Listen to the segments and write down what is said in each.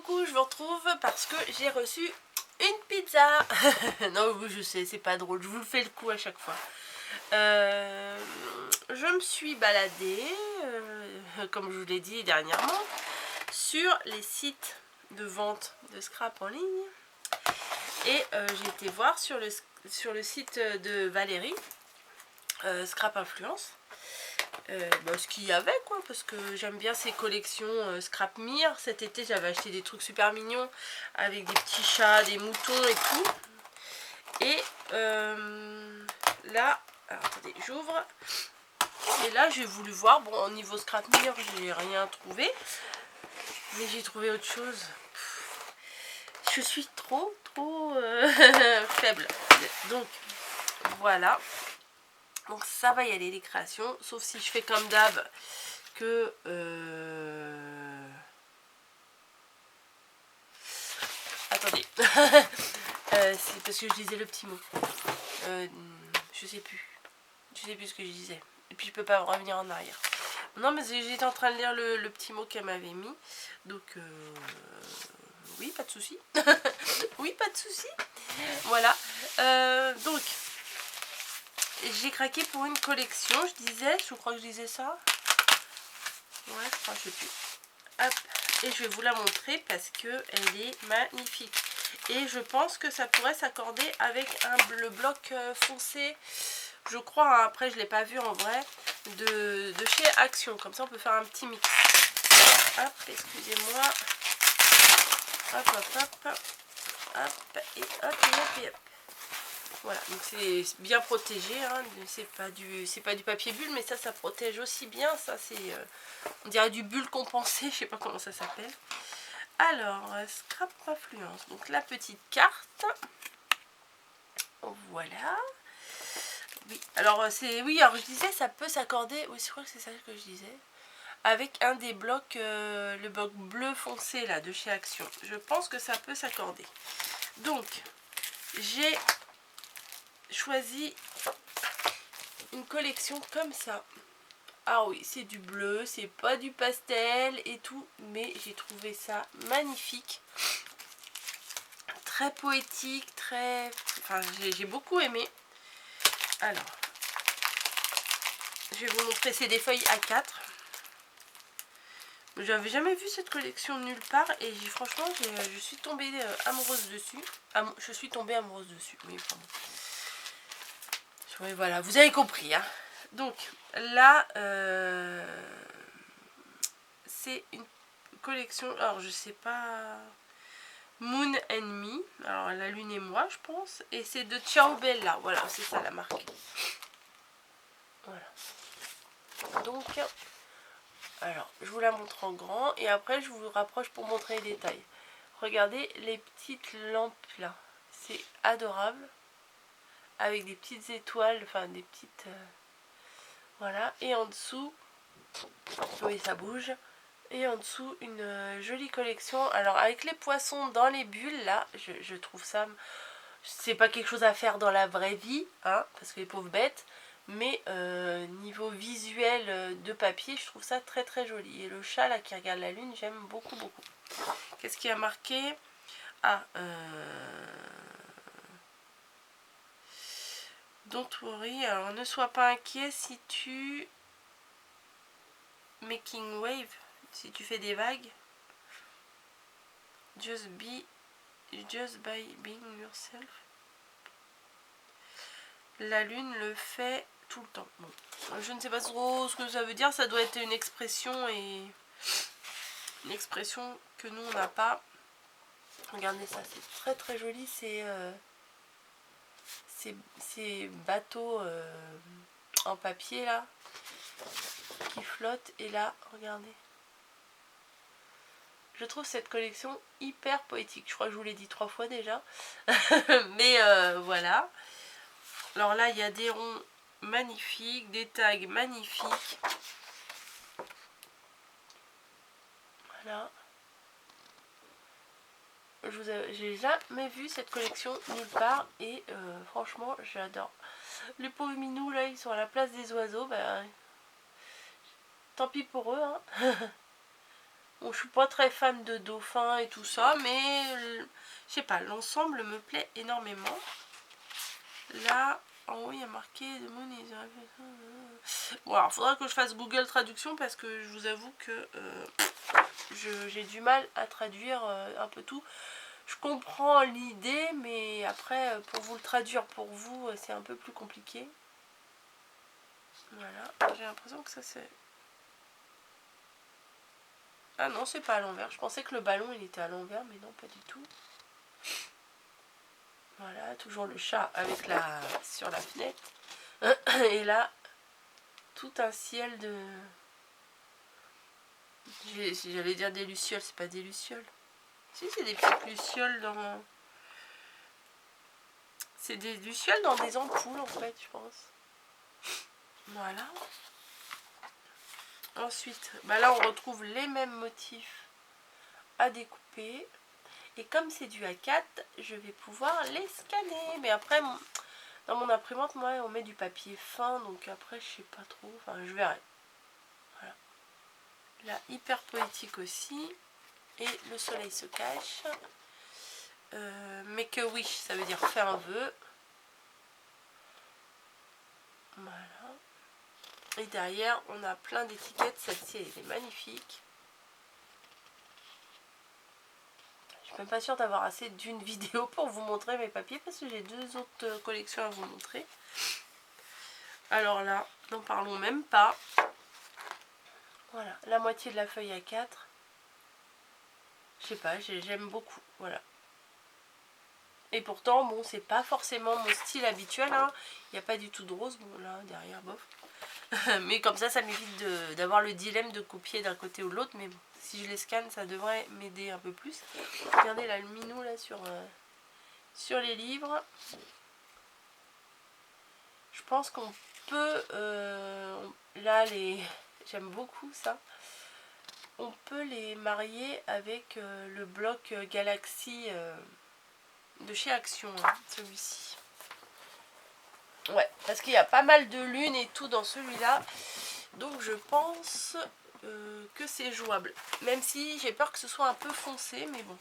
coucou, je vous retrouve parce que j'ai reçu une pizza. Non, je sais, c'est pas drôle, je vous le fais le coup à chaque fois. Je me suis baladée, comme je vous l'ai dit dernièrement, sur les sites de vente de scrap en ligne. Et j'ai été voir sur le site de Valérie, Scrap Influence. Ce qu'il y avait quoi, parce que j'aime bien ces collections Scrap Mir. Cet été j'avais acheté des trucs super mignons avec des petits chats, des moutons et tout. Et là, alors, attendez, j'ouvre. Et là j'ai voulu voir, bon au niveau Scrap Mir j'ai rien trouvé, mais j'ai trouvé autre chose. Je suis trop faible. Donc voilà. Donc ça va y aller les créations, sauf si je fais comme d'hab que attendez. C'est parce que je disais le petit mot. Je sais plus ce que je disais. Et puis je peux pas revenir en arrière. Non mais j'étais en train de lire le petit mot qu'elle m'avait mis. Donc oui, pas de souci. Oui, pas de souci. Voilà. Donc j'ai craqué pour une collection, je crois que je disais ça. Ouais, je crois, je sais plus. Hop, et je vais vous la montrer parce que elle est magnifique. Et je pense que ça pourrait s'accorder avec le bloc foncé, je crois, hein, après je l'ai pas vu en vrai, de chez Action. Comme ça on peut faire un petit mix. Hop, excusez-moi. Hop, hop, hop. Hop, et hop, et hop. Voilà, donc c'est bien protégé, hein. C'est pas du papier bulle, mais ça protège aussi bien. Ça c'est, on dirait du bulle compensé, je sais pas comment ça s'appelle. Alors, Scrap Influence, donc la petite carte. Voilà. Oui, alors alors je disais ça peut s'accorder, oui je crois que c'est ça que je disais, avec un des blocs, le bloc bleu foncé là de chez Action. Je pense que ça peut s'accorder. Donc, j'ai choisi une collection comme ça. Ah oui, c'est du bleu, c'est pas du pastel et tout, mais j'ai trouvé ça magnifique. Très poétique, enfin, j'ai beaucoup aimé. Alors, je vais vous montrer, c'est des feuilles A4. J'avais jamais vu cette collection nulle part et franchement, je suis tombée amoureuse dessus. Je suis tombée amoureuse dessus, oui, pardon. Oui, voilà, vous avez compris, hein. Donc, là, c'est une collection, alors je sais pas, Moon and Me, alors la lune et moi je pense, et c'est de Ciao Bella, voilà, c'est ça la marque. Voilà. Donc, alors je vous la montre en grand et après je vous rapproche pour montrer les détails. Regardez les petites lampes là, c'est adorable, avec des petites étoiles, enfin des petites... voilà, et en dessous, oui ça bouge. Et en dessous, une jolie collection. Alors, avec les poissons dans les bulles, là, je trouve ça... C'est pas quelque chose à faire dans la vraie vie, hein, parce que les pauvres bêtes. Mais niveau visuel de papier, je trouve ça très joli. Et le chat, là, qui regarde la lune, j'aime beaucoup. Qu'est-ce qui a marqué? Ah, don't worry. Alors, ne sois pas inquiet si tu... Making wave. Si tu fais des vagues, just by being yourself. La lune le fait tout le temps. Bon, je ne sais pas trop ce que ça veut dire. Ça doit être une expression et une expression que nous on n'a pas. Regardez ça, c'est très joli. Ces bateaux en papier là qui flottent. Et là, regardez. Je trouve cette collection hyper poétique. Je crois que je vous l'ai dit 3 fois déjà. Mais voilà. Alors là, il y a des ronds magnifiques, des tags magnifiques. Voilà. J'ai jamais vu cette collection nulle part et franchement, j'adore. Les pauvres minous là, ils sont à la place des oiseaux. Bah, tant pis pour eux, hein. Bon, je suis pas très fan de dauphin et tout ça, mais je sais pas, l'ensemble me plaît énormément. Là, en haut, il y a marqué de mon. Bon, alors, faudra que je fasse Google Traduction parce que je vous avoue que j'ai du mal à traduire un peu tout. Je comprends l'idée, mais après, pour vous le traduire pour vous, c'est un peu plus compliqué. Voilà, j'ai l'impression que ça c'est... Ah non, c'est pas à l'envers. Je pensais que le ballon, il était à l'envers, mais non, pas du tout. Voilà, toujours le chat avec la... sur la fenêtre. Et là, tout un ciel de... J'allais dire des lucioles, c'est pas des lucioles. Si, c'est des petites lucioles dans... C'est des lucioles dans des ampoules, en fait, je pense. Voilà. Ensuite, bah là, on retrouve les mêmes motifs à découper. Et comme c'est du A4, je vais pouvoir les scanner. Mais après, dans mon imprimante, moi, on met du papier fin. Donc après, je sais pas trop. Enfin, je verrai. Voilà. Là, hyper poétique aussi. Et le soleil se cache. Make a wish, ça veut dire faire un vœu. Voilà. Et derrière, on a plein d'étiquettes. Celle-ci, elle est magnifique. Je suis même pas sûre d'avoir assez d'une vidéo pour vous montrer mes papiers parce que j'ai 2 autres collections à vous montrer. Alors là, n'en parlons même pas. Voilà, la moitié de la feuille A4. Je sais pas, j'aime beaucoup. Voilà. Et pourtant, bon, c'est pas forcément mon style habituel. Hein. Il n'y a pas du tout de rose. Bon, là, derrière, bof. Mais comme ça m'évite d'avoir le dilemme de copier d'un côté ou de l'autre. Mais bon, si je les scanne, ça devrait m'aider un peu plus. Regardez là, le minou là sur les livres. Je pense qu'on peut... là, j'aime beaucoup ça. On peut les marier avec le bloc Galaxy de chez Action, hein, celui-ci. Ouais, parce qu'il y a pas mal de lunes et tout dans celui-là. Donc je pense que c'est jouable. Même si j'ai peur que ce soit un peu foncé, mais bon.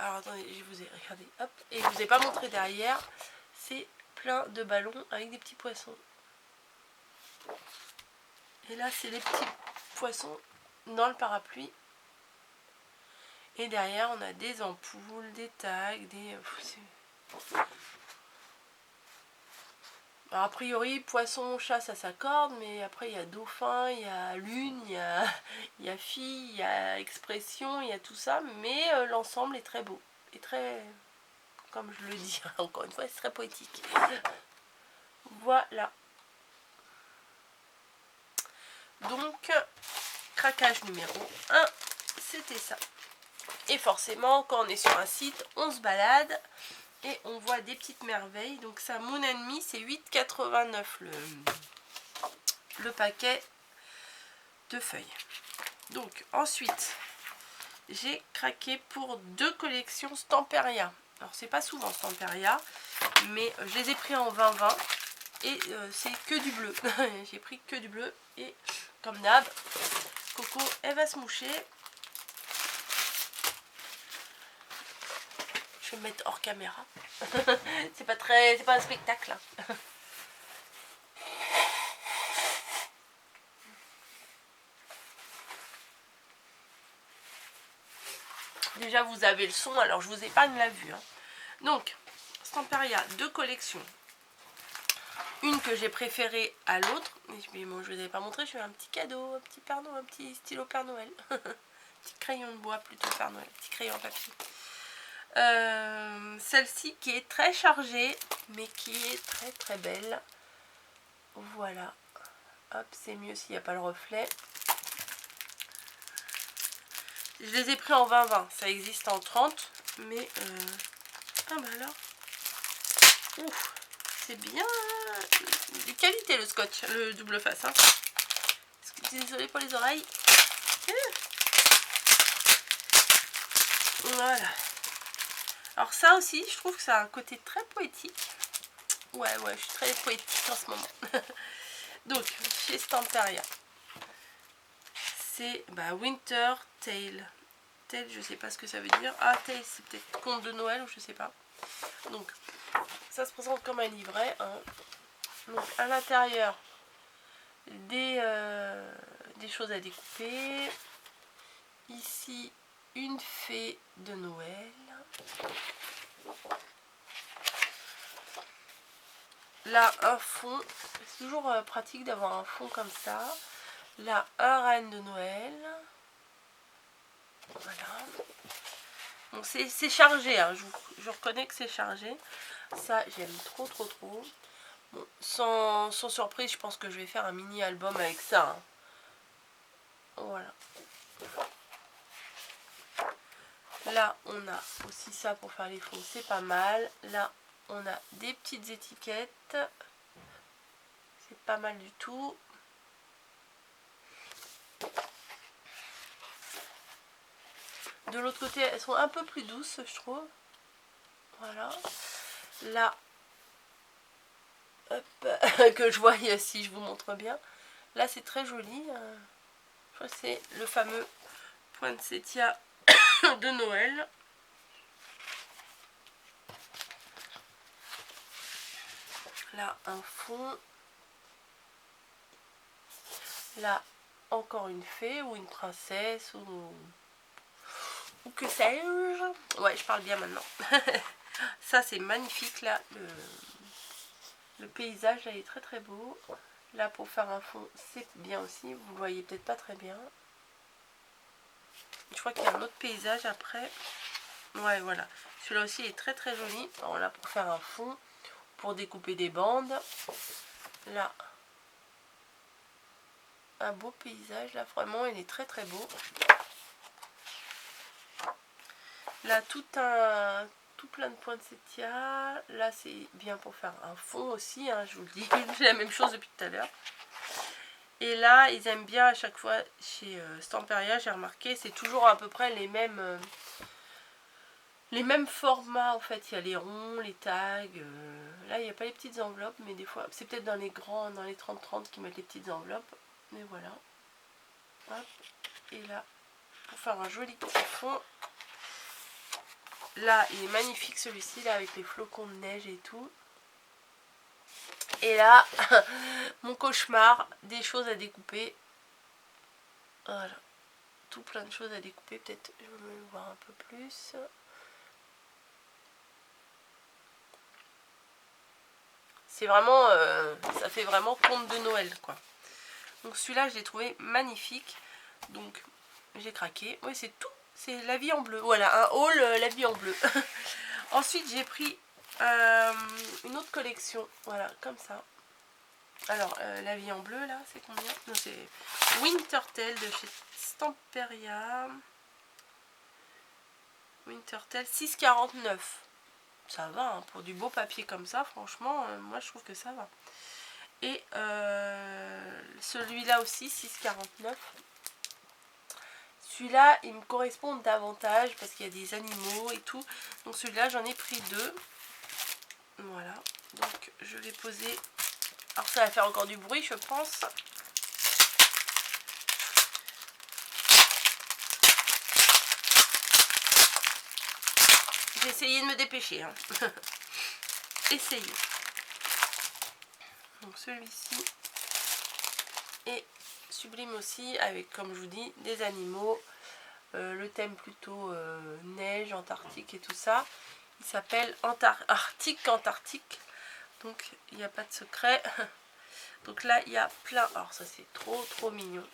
Alors attendez, je vous ai regardé, hop, et je vous ai pas montré derrière. C'est plein de ballons avec des petits poissons. Et là, c'est les petits poissons dans le parapluie. Et derrière, on a des ampoules, des tags, des... Alors, a priori, poisson, chat, ça s'accorde, mais après, il y a dauphin, il y a lune, il y a fille, il y a expression, il y a tout ça. Mais l'ensemble est très beau. Et très... Comme je le dis, encore une fois, c'est très poétique. Voilà. Donc, craquage numéro 1, c'était ça. Et forcément, quand on est sur un site, on se balade et on voit des petites merveilles. Donc ça, mon ennemi, c'est 8,89 le paquet de feuilles. Donc ensuite, j'ai craqué pour 2 collections Stamperia. Alors c'est pas souvent Stamperia, mais je les ai pris en 20-20 et c'est que du bleu. J'ai pris que du bleu et comme d'hab, Coco, elle va se moucher. Je vais me mettre hors caméra. c'est pas un spectacle. Hein. Déjà vous avez le son, alors je vous épargne la vue. Hein. Donc, Stamperia, 2 collections. Une que j'ai préférée à l'autre. Mais bon, je ne vous avais pas montré, je fais un petit cadeau, un petit Père Noël, un petit stylo Père Noël. Petit crayon de bois plutôt Père Noël, petit crayon en papier. Celle-ci qui est très chargée, mais qui est très très belle. Voilà. Hop, c'est mieux s'il n'y a pas le reflet. Je les ai pris en 20-20, ça existe en 30, mais... Ah bah alors... Ouf, c'est bien... De qualité le scotch, le double face. Hein. Désolée pour les oreilles. Voilà. Alors ça aussi, je trouve que ça a un côté très poétique. Ouais, je suis très poétique en ce moment. Donc, chez Stamperia. c'est Winter Tale. Tale, je sais pas ce que ça veut dire. Ah, Tale, c'est peut-être conte de Noël ou je sais pas. Donc, ça se présente comme un livret. Hein. Donc, à l'intérieur, des choses à découper. Ici, une fée de Noël. Là, un fond. C'est toujours pratique d'avoir un fond comme ça. Là, un reine de Noël. Voilà. Donc c'est chargé, hein. Je reconnais que c'est chargé. Ça, j'aime trop. Bon, sans surprise, je pense que je vais faire un mini album avec ça. Hein. Voilà. Là, on a aussi ça pour faire les fonds, c'est pas mal. Là, on a des petites étiquettes. C'est pas mal du tout. De l'autre côté, elles sont un peu plus douces, je trouve. Voilà. Là, hop, que je vois si je vous montre bien. Là, c'est très joli. Je crois que c'est le fameux poinsettia de Noël. Là, un fond. Là, encore une fée ou une princesse ou que sais-je. Ouais, je parle bien maintenant. Ça, c'est magnifique, là. Le paysage, là, est très beau. Là, pour faire un fond, c'est bien aussi. Vous le voyez peut-être pas très bien. Je crois qu'il y a un autre paysage après. Ouais, voilà. Celui-là aussi est très joli. Alors là, pour faire un fond, pour découper des bandes. Là, un beau paysage. Là, vraiment, il est très beau. Là, tout plein de poinsettias. Là, c'est bien pour faire un fond aussi. Hein, je vous le dis, j'ai la même chose depuis tout à l'heure. Et là, ils aiment bien à chaque fois chez Stamperia, j'ai remarqué, c'est toujours à peu près les mêmes formats. En fait, il y a les ronds, les tags. Là, il n'y a pas les petites enveloppes, mais des fois, c'est peut-être dans les grands, dans les 30-30 qui mettent les petites enveloppes. Mais voilà. Hop. Et là, pour faire un joli petit fond. Là, il est magnifique celui-ci, là, avec les flocons de neige et tout. Et là, mon cauchemar, des choses à découper. Voilà. Tout plein de choses à découper. Peut-être, je vais le voir un peu plus. C'est vraiment, ça fait vraiment conte de Noël, quoi. Donc celui-là, je l'ai trouvé magnifique. Donc, j'ai craqué. Oui, c'est tout. C'est la vie en bleu. Voilà, un haul, la vie en bleu. Ensuite, j'ai pris une autre collection. Voilà, comme ça. Alors, la vie en bleu, là, c'est combien? Non, c'est Winter Tale de chez Stamperia. Winter Tale, 6,49. Ça va, hein, pour du beau papier comme ça, franchement, moi, je trouve que ça va. Et celui-là aussi, 6,49. Celui-là, il me correspond davantage parce qu'il y a des animaux et tout. Donc celui-là, j'en ai pris 2. Voilà. Donc je vais poser. Alors ça va faire encore du bruit, je pense. J'ai essayé de me dépêcher. Hein. Essayez. Donc celui-ci est sublime aussi avec, comme je vous dis, des animaux. Le thème plutôt neige, Antarctique et tout ça. Il s'appelle Antarctique. Donc il n'y a pas de secret. Donc là il y a plein. Alors ça c'est trop mignon.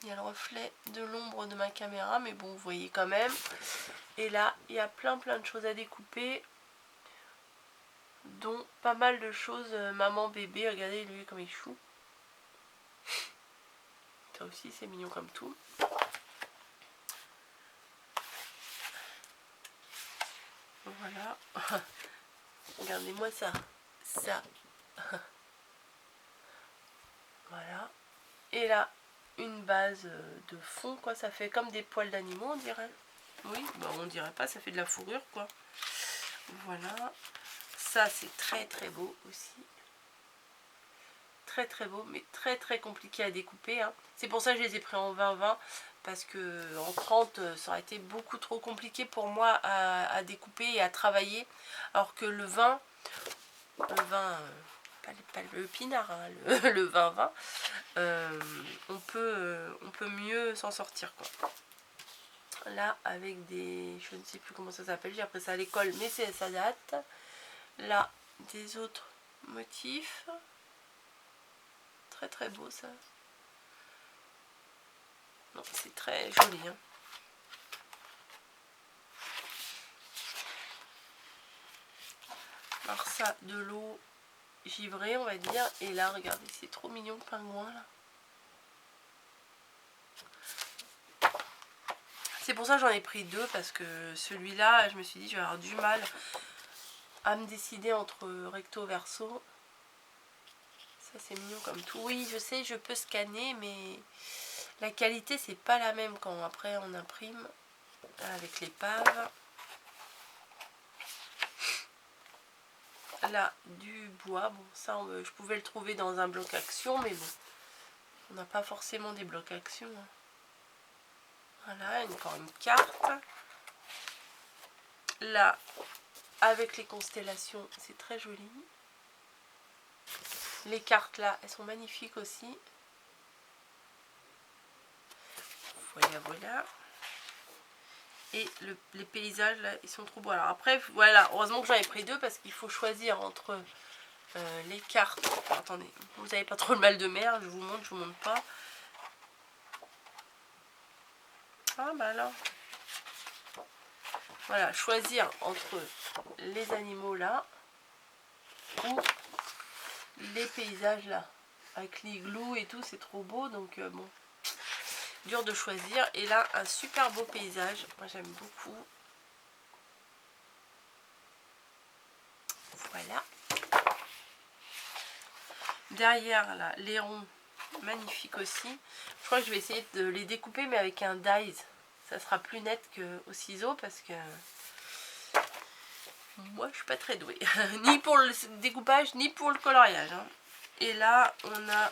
Il y a le reflet de l'ombre de ma caméra, mais bon, vous voyez quand même. Et là il y a plein de choses à découper, dont pas mal de choses maman bébé. Regardez lui comme il choue. Ça aussi c'est mignon comme tout. Voilà. Regardez-moi ça. Voilà. Et là, une base de fond, quoi. Ça fait comme des poils d'animaux, on dirait. Oui, bah on dirait pas, ça fait de la fourrure, quoi. Voilà. Ça, c'est très beau aussi. très très beaux, mais très très compliqués à découper, hein. C'est pour ça que je les ai pris en 20-20, parce que en 30 ça aurait été beaucoup trop compliqué pour moi à découper et à travailler, alors que le vin, pas le pinard, hein, le 20-20, on peut mieux s'en sortir, quoi. Là avec des, je ne sais plus comment ça s'appelle, j'ai appris ça à l'école, mais ça date. Là des autres motifs, très très beau ça. Non, c'est très joli, hein. Alors ça, de l'eau givrée, on va dire. Et là, regardez, c'est trop mignon le pingouin, là. C'est pour ça que j'en ai pris deux, parce que celui-là, je me suis dit, je vais avoir du mal à me décider entre recto verso. Ça, c'est mignon comme tout. Oui, je sais, je peux scanner, mais la qualité, c'est pas la même quand après on imprime avec l'épave. Là, du bois. Bon, ça, je pouvais le trouver dans un bloc action, mais bon, on n'a pas forcément des blocs action, hein. Voilà, encore une carte. Là, avec les constellations, c'est très joli. Les cartes là, elles sont magnifiques aussi. Voilà, voilà. Et les paysages là, ils sont trop beaux. Alors après, voilà, heureusement que j'en ai pris deux, parce qu'il faut choisir entre les cartes. Alors, attendez, vous n'avez pas trop le mal de mer, je vous montre, je vous montre pas. Ah bah là. Voilà, choisir entre les animaux là ou les paysages là. Avec l'igloo et tout, c'est trop beau, donc bon, dur de choisir. Et là, un super beau paysage, moi j'aime beaucoup. Voilà. Derrière là, les ronds, magnifiques aussi. Je crois que je vais essayer de les découper, mais avec un dies. Ça sera plus net qu'au ciseau, parce que moi je suis pas très douée. Ni pour le découpage, ni pour le coloriage, hein. Et là, on a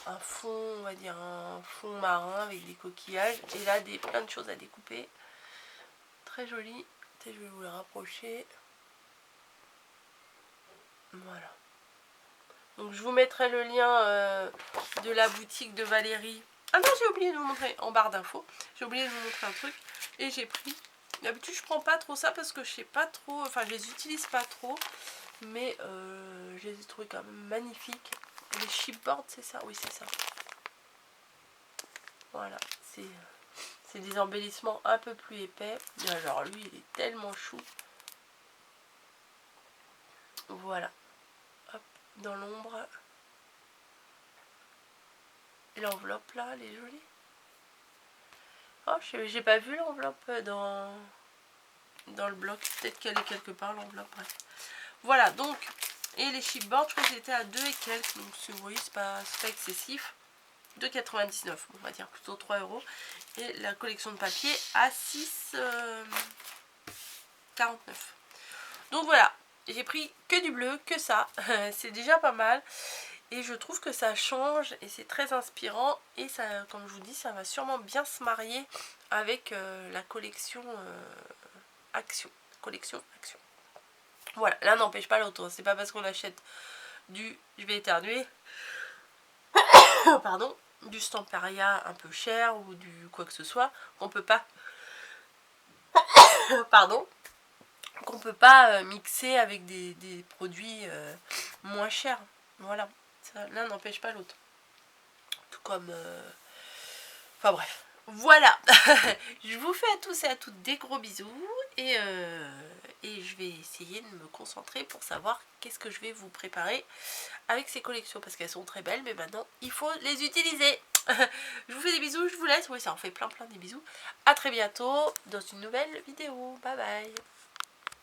un fond, on va dire un fond marin avec des coquillages. Et là, plein de choses à découper. Très joli. Je vais vous le rapprocher. Voilà. Donc je vous mettrai le lien de la boutique de Valérie. Ah non, j'ai oublié de vous montrer en barre d'infos. J'ai oublié de vous montrer un truc. Et j'ai pris. D'habitude, je prends pas trop ça parce que je sais pas trop. Enfin, je les utilise pas trop. Mais je les ai trouvés quand même magnifiques. Les chipboards, c'est ça? Oui, c'est ça. Voilà. C'est des embellissements un peu plus épais. Alors lui, il est tellement chou. Voilà. Hop, dans l'ombre. Et l'enveloppe là, elle est jolie. Oh, j'ai pas vu l'enveloppe dans le bloc. Peut-être qu'elle est quelque part, l'enveloppe. Bref. Voilà, donc. Et les chipboards, je crois que j'étais à 2 et quelques. Donc, si vous voyez, c'est pas excessif. 2,99, on va dire plutôt 3 €. Et la collection de papier à 6,49. Donc voilà, j'ai pris que du bleu, que ça. C'est déjà pas mal. Et je trouve que ça change et c'est très inspirant. Et ça, comme je vous dis, ça va sûrement bien se marier avec la collection Action. Collection Action. Voilà, l'un n'empêche pas l'autre. C'est pas parce qu'on achète du... Je vais éternuer. Pardon. Du Stamperia un peu cher ou du quoi que ce soit. On peut pas... Pardon. Qu'on peut pas mixer avec des produits moins chers. Voilà. L'un n'empêche pas l'autre. Tout comme... Enfin bref. Voilà. Je vous fais à tous et à toutes des gros bisous. Et je vais essayer de me concentrer pour savoir qu'est-ce que je vais vous préparer avec ces collections. Parce qu'elles sont très belles. Mais maintenant, il faut les utiliser. Je vous fais des bisous. Je vous laisse. Oui, ça en fait plein des bisous. À très bientôt dans une nouvelle vidéo. Bye bye.